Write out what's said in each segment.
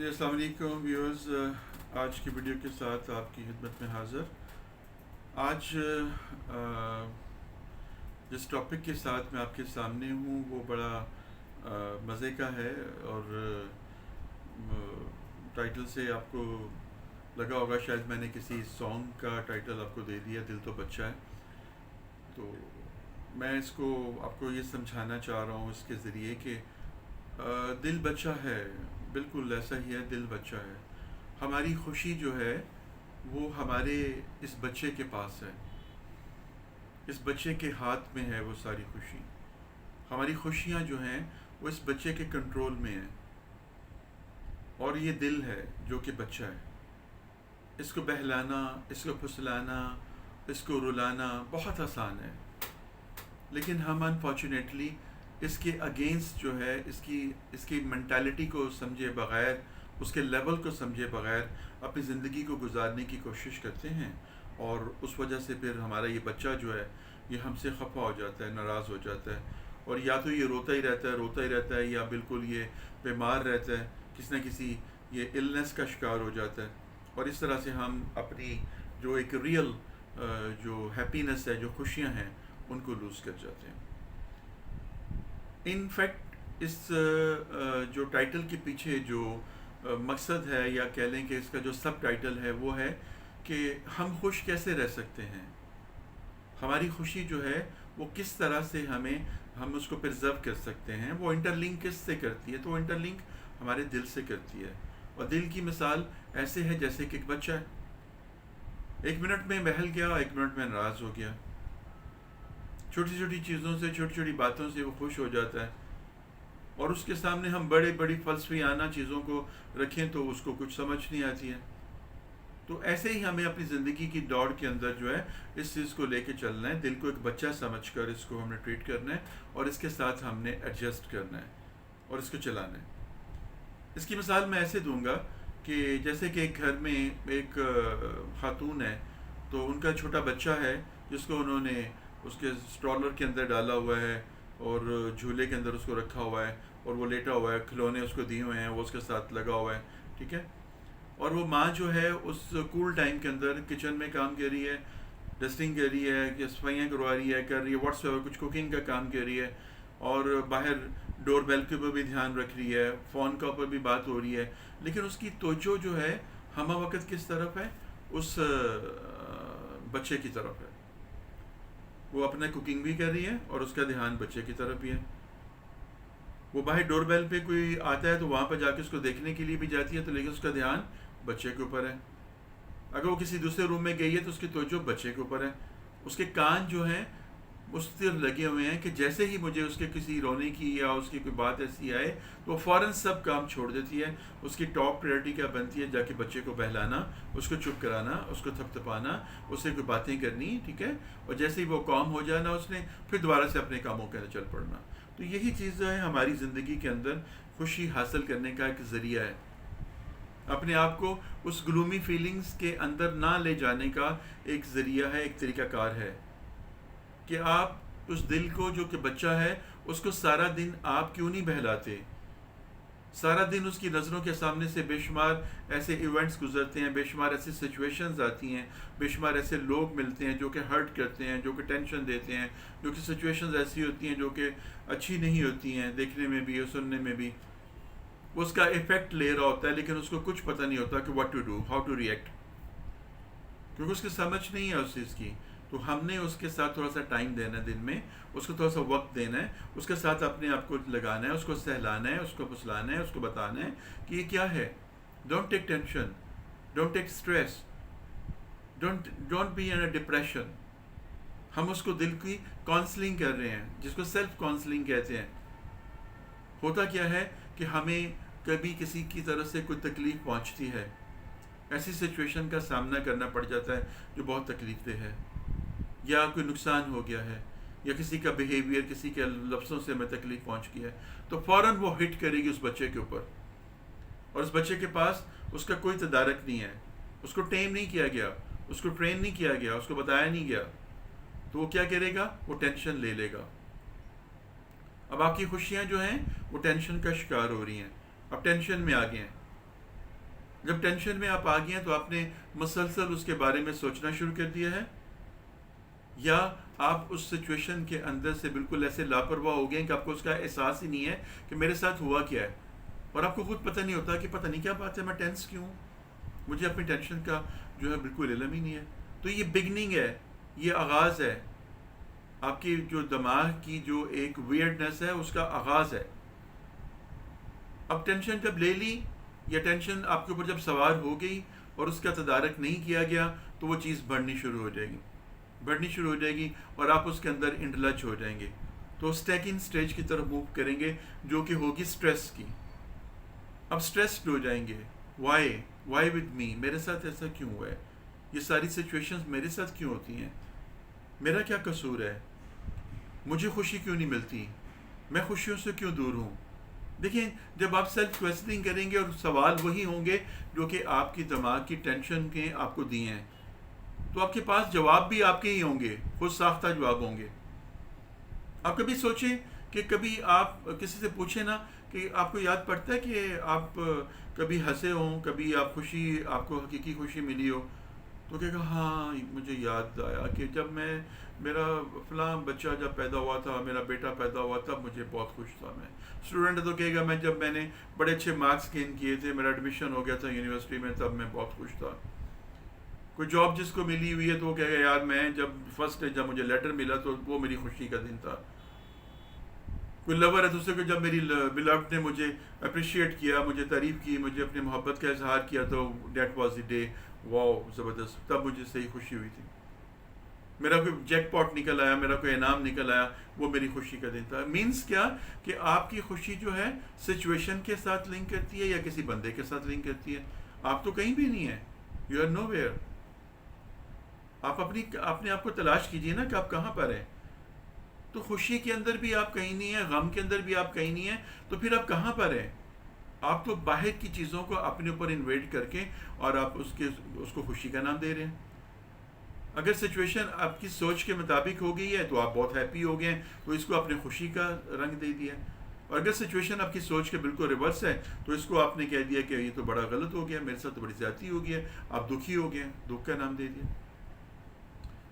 جی السلام علیکم ویورز، آج کی ویڈیو کے ساتھ آپ کی خدمت میں حاضر. آج جس ٹاپک کے ساتھ میں آپ کے سامنے ہوں وہ بڑا مزے کا ہے، اور ٹائٹل سے آپ کو لگا ہوگا شاید میں نے کسی سانگ کا ٹائٹل آپ کو دے دیا، دل تو بچہ ہے. تو میں اس کو آپ کو یہ سمجھانا چاہ رہا ہوں اس کے ذریعے کہ دل بچہ ہے، بالکل ایسا ہی ہے، دل بچہ ہے. ہماری خوشی جو ہے وہ ہمارے اس بچے کے پاس ہے، اس بچے کے ہاتھ میں ہے وہ ساری خوشی. ہماری خوشیاں جو ہیں وہ اس بچے کے کنٹرول میں ہیں، اور یہ دل ہے جو کہ بچہ ہے. اس کو بہلانا، اس کو پھسلانا، اس کو رلانا بہت آسان ہے، لیکن ہم انفارچونیٹلی اس کے اگینسٹ جو ہے اس کی مینٹالٹی کو سمجھے بغیر، اس کے لیول کو سمجھے بغیر اپنی زندگی کو گزارنے کی کوشش کرتے ہیں، اور اس وجہ سے پھر ہمارا یہ بچہ جو ہے یہ ہم سے خفا ہو جاتا ہے، ناراض ہو جاتا ہے، اور یا تو یہ روتا ہی رہتا ہے یا بالکل یہ بیمار رہتا ہے، کسی نہ کسی یہ النس کا شکار ہو جاتا ہے. اور اس طرح سے ہم اپنی جو ایک ریئل جو ہیپینس ہے، جو خوشیاں ہیں، ان کو لوز کر جاتے ہیں. ان فیکٹ اس جو ٹائٹل کے پیچھے جو مقصد ہے، یا کہہ لیں کہ اس کا جو سب ٹائٹل ہے وہ ہے کہ ہم خوش کیسے رہ سکتے ہیں. ہماری خوشی جو ہے وہ کس طرح سے ہم اس کو پرزرو کر سکتے ہیں. وہ انٹر لنک کس سے کرتی ہے؟ تو وہ انٹر لنک ہمارے دل سے کرتی ہے. اور دل کی مثال ایسے ہے جیسے کہ ایک بچہ ہے، 1 منٹ میں بہل گیا، 1 منٹ میں ناراض ہو گیا، چھوٹی چھوٹی چیزوں سے، چھوٹی چھوٹی باتوں سے وہ خوش ہو جاتا ہے. اور اس کے سامنے ہم بڑی فلسفیانہ چیزوں کو رکھیں تو اس کو کچھ سمجھ نہیں آتی ہے. تو ایسے ہی ہمیں اپنی زندگی کی دوڑ کے اندر جو ہے اس چیز کو لے کے چلنا ہے. دل کو ایک بچہ سمجھ کر اس کو ہم نے ٹریٹ کرنا ہے، اور اس کے ساتھ ہم نے ایڈجسٹ کرنا ہے اور اس کو چلانا ہے. اس کی مثال میں ایسے دوں گا کہ جیسے کہ ایک گھر میں ایک خاتون ہے، تو ان کا چھوٹا بچہ ہے جس کو انہوں نے اس کے اسٹرالر کے اندر ڈالا ہوا ہے، اور جھولے کے اندر اس کو رکھا ہوا ہے، اور وہ لیٹا ہوا ہے، کھلونے اس کو دیے ہوئے ہیں، وہ اس کے ساتھ لگا ہوا ہے. ٹھیک ہے. اور وہ ماں جو ہے اس کول ٹائم کے اندر کچن میں کام کر رہی ہے، ڈسٹنگ کر رہی ہے، کہ صفائیاں کروا رہی ہے، کر رہی ہے واٹس ایور، کچھ کوکنگ کا کام کر رہی ہے، اور باہر ڈور بیل کے اوپر بھی دھیان رکھ رہی ہے، فون کا اوپر بھی بات ہو رہی ہے. لیکن اس کی توجہ جو ہے ہمہ وقت کس طرف ہے؟ اس بچے کی طرف ہے. وہ اپنا کوکنگ بھی کر رہی ہے اور اس کا دھیان بچے کی طرف بھی ہے. وہ باہر ڈور بیل پہ کوئی آتا ہے تو وہاں پہ جا کے اس کو دیکھنے کے لیے بھی جاتی ہے، تو لیکن اس کا دھیان بچے کے اوپر ہے. اگر وہ کسی دوسرے روم میں گئی ہے تو اس کی توجہ بچے کے اوپر ہے. اس کے کان جو ہیں اس طرح لگے ہوئے ہیں کہ جیسے ہی مجھے اس کے کسی رونے کی یا اس کی کوئی بات ایسی آئے تو وہ فوراً سب کام چھوڑ دیتی ہے. اس کی ٹاپ پریورٹی کیا بنتی ہے؟ جا کے بچے کو بہلانا، اس کو چپ کرانا، اس کو تھپ تھپانا، اس سے کوئی باتیں کرنی. ٹھیک ہے. اور جیسے ہی وہ کام ہو جانا اس نے، پھر دوبارہ سے اپنے کاموں کے اندر چل پڑنا. تو یہی چیز ہے ہماری زندگی کے اندر خوشی حاصل کرنے کا ایک ذریعہ ہے. اپنے آپ کو اس گلومی فیلنگز کے اندر نہ لے جانے کا ایک ذریعہ ہے، ایک طریقہ کار ہے کہ آپ اس دل کو جو کہ بچہ ہے اس کو سارا دن آپ کیوں نہیں بہلاتے. سارا دن اس کی نظروں کے سامنے سے بے شمار ایسے ایونٹس گزرتے ہیں، بے شمار ایسی سچویشنز آتی ہیں، بے شمار ایسے لوگ ملتے ہیں جو کہ ہرٹ کرتے ہیں، جو کہ ٹینشن دیتے ہیں، جو کہ سچویشنز ایسی ہوتی ہیں جو کہ اچھی نہیں ہوتی ہیں دیکھنے میں بھی اور سننے میں بھی. اس کا افیکٹ لے رہا ہوتا ہے لیکن اس کو کچھ پتہ نہیں ہوتا کہ what to do, how to react, کیونکہ اس کی سمجھ نہیں ہے اس چیز کی. تو ہم نے اس کے ساتھ تھوڑا سا ٹائم دینا ہے، دن میں اس کو تھوڑا سا وقت دینا ہے، اس کے ساتھ اپنے آپ کو لگانا ہے، اس کو سہلانا ہے، اس کو پھسلانا ہے، اس کو بتانا ہے کہ یہ کیا ہے. Don't take tension, don't take stress, don't be in a depression. ہم اس کو دل کی کاؤنسلنگ کر رہے ہیں، جس کو سیلف کاؤنسلنگ کہتے ہیں. ہوتا کیا ہے کہ ہمیں کبھی کسی کی طرف سے کوئی تکلیف پہنچتی ہے، ایسی سچویشن کا سامنا کرنا پڑ جاتا ہے جو بہت تکلیف دہ ہے، یا کوئی نقصان ہو گیا ہے، یا کسی کا بیہیویئر، کسی کے لفظوں سے ہمیں تکلیف پہنچ گئی ہے، تو فوراً وہ ہٹ کرے گی اس بچے کے اوپر. اور اس بچے کے پاس اس کا کوئی تدارک نہیں ہے، اس کو ٹیم نہیں کیا گیا، اس کو ٹرین نہیں کیا گیا، اس کو بتایا نہیں گیا. تو وہ کیا کرے گا؟ وہ ٹینشن لے لے گا. اب آپ کی خوشیاں جو ہیں وہ ٹینشن کا شکار ہو رہی ہیں، اب ٹینشن میں آ گئے ہیں. جب ٹینشن میں آپ آ گئے ہیں تو آپ نے مسلسل اس کے بارے میں سوچنا شروع کر دیا ہے، یا آپ اس سچویشن کے اندر سے بالکل ایسے لاپرواہ ہو گئے ہیں کہ آپ کو اس کا احساس ہی نہیں ہے کہ میرے ساتھ ہوا کیا ہے، اور آپ کو خود پتہ نہیں ہوتا کہ پتہ نہیں کیا بات ہے، میں ٹینس کیوں ہوں، مجھے اپنی ٹینشن کا جو ہے بالکل علم ہی نہیں ہے. تو یہ بگننگ ہے، یہ آغاز ہے، آپ کی جو دماغ کی جو ایک ویئرڈنس ہے اس کا آغاز ہے. اب ٹینشن جب لے لی، یا ٹینشن آپ کے اوپر جب سوار ہو گئی اور اس کا تدارک نہیں کیا گیا، تو وہ چیز بڑھنی شروع ہو جائے گی، بڑھنی شروع ہو جائے گی، اور آپ اس کے اندر انڈلج ہو جائیں گے. تو اسٹیکنگ سٹیج کی طرف موو کریں گے، جو کہ ہوگی سٹریس کی. اب سٹریسڈ ہو جائیں گے، وائی ود می، میرے ساتھ ایسا کیوں ہوا ہے، یہ ساری سچویشنز میرے ساتھ کیوں ہوتی ہیں، میرا کیا قصور ہے، مجھے خوشی کیوں نہیں ملتی، میں خوشیوں سے کیوں دور ہوں. دیکھیں، جب آپ سیلف کویسچننگ کریں گے اور سوال وہی ہوں گے جو کہ آپ کی دماغ کی ٹینشن کے آپ کو دیے ہیں، تو آپ کے پاس جواب بھی آپ کے ہی ہوں گے، خود ساختہ جواب ہوں گے. آپ کبھی سوچیں کہ کبھی آپ کسی سے پوچھیں نا کہ آپ کو یاد پڑتا ہے کہ آپ کبھی ہنسے ہوں، کبھی آپ آپ کو حقیقی خوشی ملی ہو، تو کہے گا ہاں مجھے یاد آیا کہ جب میرا فلاں بچہ جب پیدا ہوا تھا، میرا بیٹا پیدا ہوا تب مجھے بہت خوش تھا. میں اسٹوڈنٹ ہے تو کہے گا جب میں نے بڑے اچھے مارکس گین کیے تھے، میرا ایڈمیشن ہو گیا تھا یونیورسٹی میں، تب میں بہت خوش تھا. کوئی جاب جس کو ملی ہوئی ہے تو وہ کہے گا یار میں جب مجھے لیٹر ملا تو وہ میری خوشی کا دن تھا. کوئی لور ہے تو اسے کو جب میری بلوڈ نے مجھے اپریشیٹ کیا، مجھے تعریف کی، مجھے اپنے محبت کا اظہار کیا، تو دیٹ واز دی ڈے، واو زبردست، تب مجھے صحیح خوشی ہوئی تھی. میرا کوئی جیک پاٹ نکل آیا، میرا کوئی انعام نکل آیا، وہ میری خوشی کا دن تھا. مینس کیا کہ آپ کی خوشی جو ہے سچویشن کے ساتھ لنک کرتی ہے یا کسی بندے کے ساتھ لنک کرتی ہے. آپ تو کہیں بھی نہیں ہیں، یو آر نو ویئر. آپ اپنے آپ کو تلاش کیجئے نا کہ آپ کہاں پر ہیں. تو خوشی کے اندر بھی آپ کہیں نہیں ہیں، غم کے اندر بھی آپ کہیں نہیں ہیں، تو پھر آپ کہاں پر ہیں. آپ تو باہر کی چیزوں کو اپنے اوپر انویٹ کر کے اور آپ اس کو خوشی کا نام دے رہے ہیں. اگر سچویشن آپ کی سوچ کے مطابق ہو گئی ہے تو آپ بہت ہیپی ہو گئے ہیں، تو اس کو اپنے خوشی کا رنگ دے دیا. اور اگر سچویشن آپ کی سوچ کے بالکل ریورس ہے تو اس کو آپ نے کہہ دیا کہ یہ تو بڑا غلط ہو گیا، میرے ساتھ تو بڑی زیادتی ہو گئی ہے، آپ دکھی ہو گئے ہیں، دکھ کا نام دے دیا.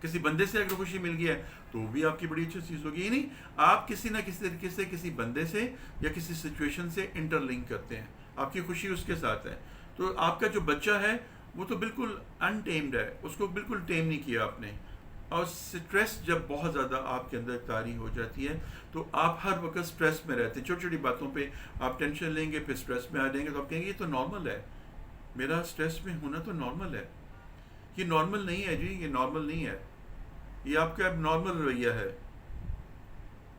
کسی بندے سے اگر خوشی مل گئی ہے تو وہ بھی آپ کی بڑی اچھی چیز ہوگی. یہ نہیں آپ کسی نہ کسی طریقے سے کسی بندے سے یا کسی سچویشن سے انٹر لنک کرتے ہیں، آپ کی خوشی اس کے ساتھ ہے. تو آپ کا جو بچہ ہے وہ تو بالکل انٹیمڈ ہے، اس کو بالکل ٹیم نہیں کیا آپ نے. اور سٹریس جب بہت زیادہ آپ کے اندر طاری ہو جاتی ہے تو آپ ہر وقت سٹریس میں رہتے ہیں. چھوٹی چھوٹی باتوں پہ آپ ٹینشن لیں گے، پھر سٹریس میں آ جائیں گے، تو آپ کہیں گے یہ تو نارمل ہے، میرا سٹریس میں ہونا تو نارمل ہے. یہ نارمل نہیں ہے جی، یہ نارمل نہیں ہے، یہ آپ کا اب نارمل رویہ ہے.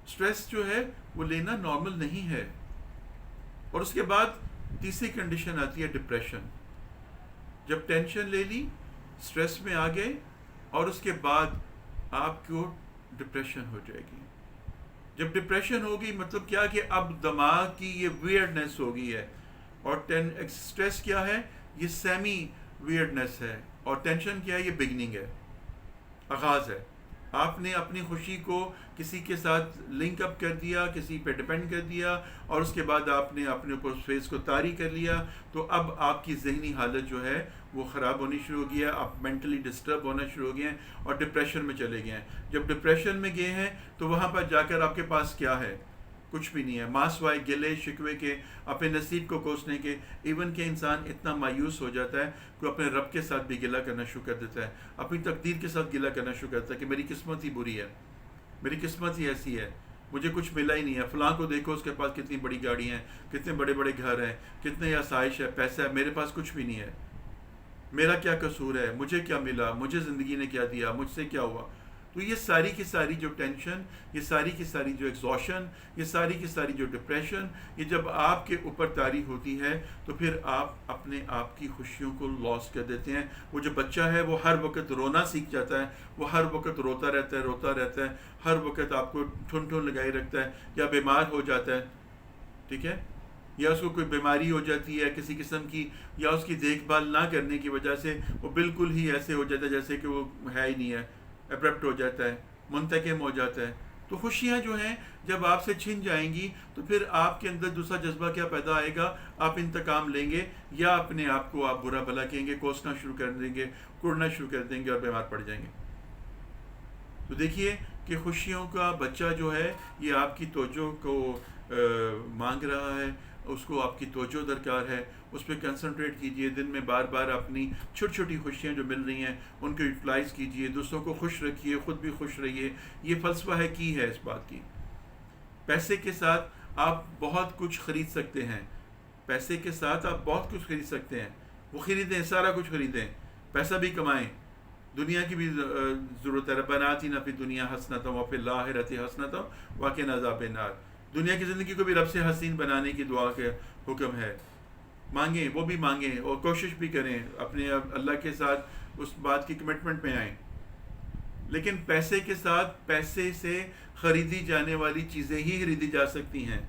سٹریس جو ہے وہ لینا نارمل نہیں ہے. اور اس کے بعد تیسری کنڈیشن آتی ہے ڈپریشن. جب ٹینشن لے لی، سٹریس میں آ گئے، اور اس کے بعد آپ کو ڈپریشن ہو جائے گی. جب ڈپریشن ہوگی مطلب کیا کہ اب دماغ کی یہ ویئرڈنس ہو گئی ہے. اور سٹریس کیا ہے؟ یہ سیمی ویئرڈنس ہے. اور ٹینشن کیا ہے؟ یہ بگننگ ہے، آغاز ہے. آپ نے اپنی خوشی کو کسی کے ساتھ لنک اپ کر دیا، کسی پہ ڈپینڈ کر دیا، اور اس کے بعد آپ نے اپنے اوپر اس فیس کو طاری کر لیا. تو اب آپ کی ذہنی حالت جو ہے وہ خراب ہونی شروع ہو گئی ہے، آپ مینٹلی ڈسٹرب ہونا شروع ہو گئے ہیں اور ڈپریشن میں چلے گئے ہیں. جب ڈپریشن میں گئے ہیں تو وہاں پر جا کر آپ کے پاس کیا ہے؟ کچھ بھی نہیں ہے، ماں سوائے گلے شکوے کے، اپنے نصیب کو کوسنے کے. ایون کہ انسان اتنا مایوس ہو جاتا ہے کہ اپنے رب کے ساتھ بھی گلہ کرنا شروع کر دیتا ہے، اپنی تقدیر کے ساتھ گلہ کرنا شروع کرتا ہے کہ میری قسمت ہی بری ہے، میری قسمت ہی ایسی ہے، مجھے کچھ ملا ہی نہیں ہے. فلاں کو دیکھو، اس کے پاس کتنی بڑی گاڑی ہیں، کتنے بڑے بڑے گھر ہیں، کتنے آسائش ہے، پیسہ ہے، میرے پاس کچھ بھی نہیں ہے. میرا کیا قصور ہے، مجھے کیا ملا، مجھے زندگی نے کیا دیا، مجھ سے کیا ہوا. تو یہ ساری کی ساری جو ٹینشن، یہ ساری کی ساری جو ایگزاشن، یہ ساری کی ساری جو ڈپریشن، یہ جب آپ کے اوپر طاری ہوتی ہے تو پھر آپ اپنے آپ کی خوشیوں کو لاس کر دیتے ہیں. وہ جو بچہ ہے وہ ہر وقت رونا سیکھ جاتا ہے، وہ ہر وقت روتا رہتا ہے، ہر وقت آپ کو ٹھن لگائی رکھتا ہے، یا بیمار ہو جاتا ہے، ٹھیک ہے، یا اس کو کوئی بیماری ہو جاتی ہے کسی قسم کی، یا اس کی دیکھ بھال نہ کرنے کی وجہ سے وہ بالکل ہی ایسے ہو جاتا ہے جیسے کہ وہ ہے ہی نہیں ہے، ایبرپٹ ہو جاتا ہے، منتقم ہو جاتا ہے. تو خوشیاں جو ہیں جب آپ سے چھن جائیں گی تو پھر آپ کے اندر دوسرا جذبہ کیا پیدا آئے گا؟ آپ انتقام لیں گے یا اپنے آپ کو آپ برا بھلا کہیں گے، کوسنا شروع کر دیں گے، کوڑنا شروع کر دیں گے اور بیمار پڑ جائیں گے۔ تو دیکھیے کہ خوشیوں کا بچہ جو ہے یہ آپ کی توجہ کو مانگ رہا ہے، اس کو آپ کی توجہ درکار ہے، اس پہ کنسنٹریٹ کیجئے، دن میں بار بار اپنی چھوٹی چھوٹی خوشیاں جو مل رہی ہیں ان کو یوٹیلائز کیجئے، دوسروں کو خوش رکھیے، خود بھی خوش رہیے۔ یہ فلسفہ ہے کی ہے اس بات کی۔ پیسے کے ساتھ آپ بہت کچھ خرید سکتے ہیں، پیسے کے ساتھ آپ بہت کچھ خرید سکتے ہیں، وہ خریدیں، سارا کچھ خریدیں، پیسہ بھی کمائیں، دنیا کی بھی ضرورت ہے۔ ربنا آتنا فی الدنیا حسنۃ وفی الآخرۃ حسنۃ وقنا عذاب النار۔ دنیا کی زندگی کو بھی رب سے حسین بنانے کی دعا کا حکم ہے۔ مانگیں، وہ بھی مانگیں اور کوشش بھی کریں، اپنے اللہ کے ساتھ اس بات کی کمٹمنٹ میں آئیں۔ لیکن پیسے کے ساتھ پیسے سے خریدی جانے والی چیزیں ہی خریدی جا سکتی ہیں،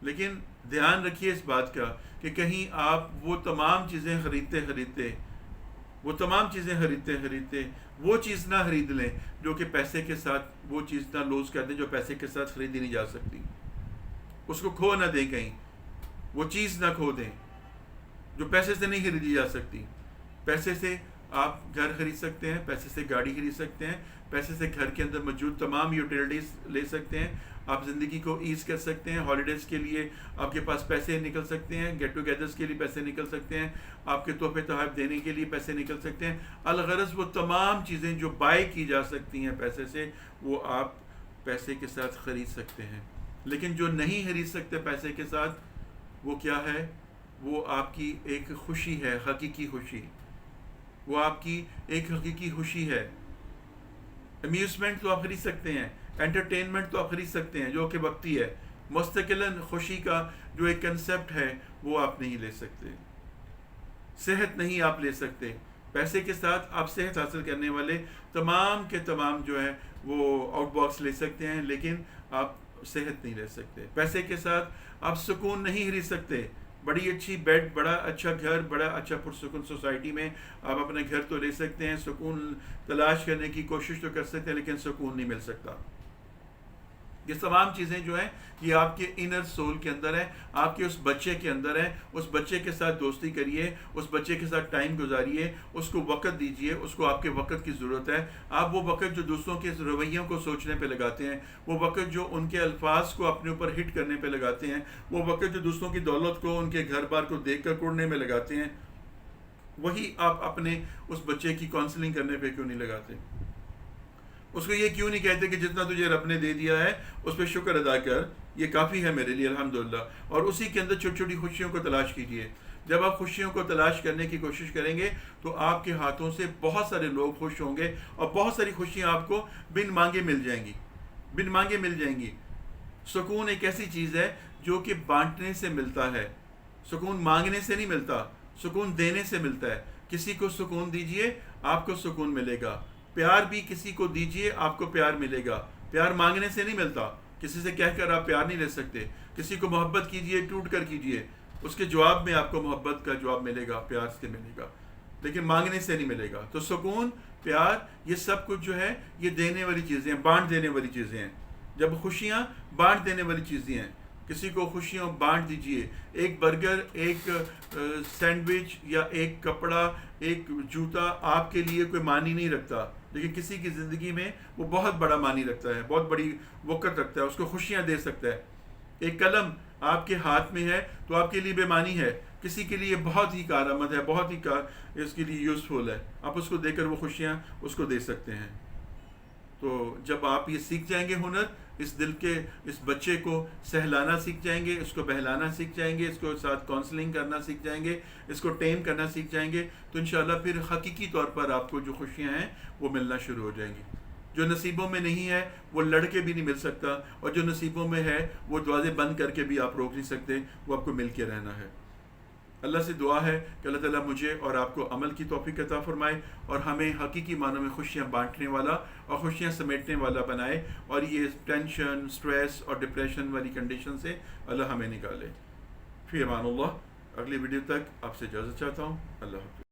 لیکن دھیان رکھیے اس بات کا کہ کہیں آپ وہ تمام چیزیں خریدتے وہ چیز نہ خرید لیں جو کہ پیسے کے ساتھ، وہ چیز نہ لوز کر دیں جو پیسے کے ساتھ خریدی نہیں جا سکتی، اس کو کھو نہ دیں، کہیں وہ چیز نہ کھو دیں جو پیسے سے نہیں خریدی جا سکتی۔ پیسے سے آپ گھر خرید سکتے ہیں، پیسے سے گاڑی خرید سکتے ہیں، پیسے سے گھر کے اندر موجود تمام یوٹیلٹیز لے سکتے ہیں، آپ زندگی کو ایز کر سکتے ہیں، ہالیڈیز کے لیے آپ کے پاس پیسے نکل سکتے ہیں، گیٹ ٹوگیدرز کے لیے پیسے نکل سکتے ہیں، آپ کے تحفے تحائف دینے کے لیے پیسے نکل سکتے ہیں۔ الغرض وہ تمام چیزیں جو بائی کی جا سکتی ہیں پیسے سے، وہ آپ پیسے کے ساتھ خرید سکتے ہیں۔ لیکن جو نہیں خرید سکتے پیسے کے ساتھ، وہ کیا ہے؟ وہ آپ کی ایک خوشی ہے، حقیقی خوشی، وہ آپ کی ایک حقیقی خوشی ہے۔ امیوزمنٹ تو آپ خرید سکتے ہیں، انٹرٹینمنٹ تو آپ خرید سکتے ہیں جو کہ وقتی ہے، مستقلاً خوشی کا جو ایک کنسپٹ ہے وہ آپ نہیں لے سکتے۔ صحت نہیں آپ لے سکتے، پیسے کے ساتھ آپ صحت حاصل کرنے والے تمام کے تمام جو ہیں وہ آؤٹ باکس لے سکتے ہیں، لیکن آپ صحت نہیں لے سکتے۔ پیسے کے ساتھ آپ سکون نہیں خرید سکتے، بڑی اچھی بیڈ، بڑا اچھا گھر، بڑا اچھا پرسکون سوسائٹی میں آپ اپنے گھر تو لے سکتے ہیں، سکون تلاش کرنے کی کوشش تو کر سکتے ہیں، لیکن سکون نہیں مل سکتا۔ یہ تمام چیزیں جو ہیں یہ آپ کے انر سول کے اندر ہیں، آپ کے اس بچے کے اندر ہیں۔ اس بچے کے ساتھ دوستی کریے، اس بچے کے ساتھ ٹائم گزاریے، اس کو وقت دیجیے، اس کو آپ کے وقت کی ضرورت ہے۔ آپ وہ وقت جو دوسروں کے رویوں کو سوچنے پہ لگاتے ہیں، وہ وقت جو ان کے الفاظ کو اپنے اوپر ہٹ کرنے پہ لگاتے ہیں، وہ وقت جو دوسروں کی دولت کو، ان کے گھر بار کو دیکھ کر کوڑنے میں لگاتے ہیں، وہی آپ اپنے اس بچے کی کاؤنسلنگ کرنے پہ کیوں نہیں لگاتے؟ اس کو یہ کیوں نہیں کہتے کہ جتنا تجھے رب نے دے دیا ہے اس پہ شکر ادا کر، یہ کافی ہے میرے لیے الحمدللہ، اور اسی کے اندر چھوٹی چھوٹی خوشیوں کو تلاش کیجیے۔ جب آپ خوشیوں کو تلاش کرنے کی کوشش کریں گے تو آپ کے ہاتھوں سے بہت سارے لوگ خوش ہوں گے، اور بہت ساری خوشیاں آپ کو بن مانگے مل جائیں گی، بن مانگے مل جائیں گی۔ سکون ایک ایسی چیز ہے جو کہ بانٹنے سے ملتا ہے، سکون مانگنے سے نہیں ملتا، سکون دینے سے ملتا ہے۔ کسی کو سکون دیجئے، آپ کو سکون ملے گا۔ پیار بھی کسی کو دیجئے، آپ کو پیار ملے گا۔ پیار مانگنے سے نہیں ملتا، کسی سے کہہ کر آپ پیار نہیں لے سکتے۔ کسی کو محبت کیجئے، ٹوٹ کر کیجئے، اس کے جواب میں آپ کو محبت کا جواب ملے گا، پیار سے ملے گا، لیکن مانگنے سے نہیں ملے گا۔ تو سکون، پیار، یہ سب کچھ جو ہے یہ دینے والی چیزیں ہیں، بانٹ دینے والی چیزیں ہیں۔ جب خوشیاں بانٹ دینے والی چیزیں ہیں، کسی کو خوشیاں بانٹ دیجئے۔ ایک برگر، ایک سینڈوچ یا ایک کپڑا، ایک جوتا آپ کے لیے کوئی معنی نہیں رکھتا، لیکن کسی کی زندگی میں وہ بہت بڑا معنی رکھتا ہے، بہت بڑی وقت رکھتا ہے، اس کو خوشیاں دے سکتا ہے۔ ایک قلم آپ کے ہاتھ میں ہے تو آپ کے لیے بے معنی ہے، کسی کے لیے بہت ہی کارآمد ہے، بہت ہی اس کے لیے یوزفل ہے، آپ اس کو دے کر وہ خوشیاں اس کو دے سکتے ہیں۔ تو جب آپ یہ سیکھ جائیں گے ہنر، اس دل کے اس بچے کو سہلانا سیکھ جائیں گے، اس کو بہلانا سیکھ جائیں گے، اس کو ساتھ کاؤنسلنگ کرنا سیکھ جائیں گے، اس کو ٹیم کرنا سیکھ جائیں گے، تو انشاءاللہ پھر حقیقی طور پر آپ کو جو خوشیاں ہیں وہ ملنا شروع ہو جائیں گی۔ جو نصیبوں میں نہیں ہے وہ لڑ کے بھی نہیں مل سکتا، اور جو نصیبوں میں ہے وہ دروازے بند کر کے بھی آپ روک نہیں سکتے، وہ آپ کو مل کے رہنا ہے۔ اللہ سے دعا ہے کہ اللہ تعالیٰ مجھے اور آپ کو عمل کی توفیق عطا فرمائے، اور ہمیں حقیقی معنوں میں خوشیاں بانٹنے والا اور خوشیاں سمیٹنے والا بنائے، اور یہ ٹینشن، سٹریس اور ڈپریشن والی کنڈیشن سے اللہ ہمیں نکالے۔ فی امان اللہ۔ اگلی ویڈیو تک آپ سے اجازت چاہتا ہوں۔ اللہ حافظ۔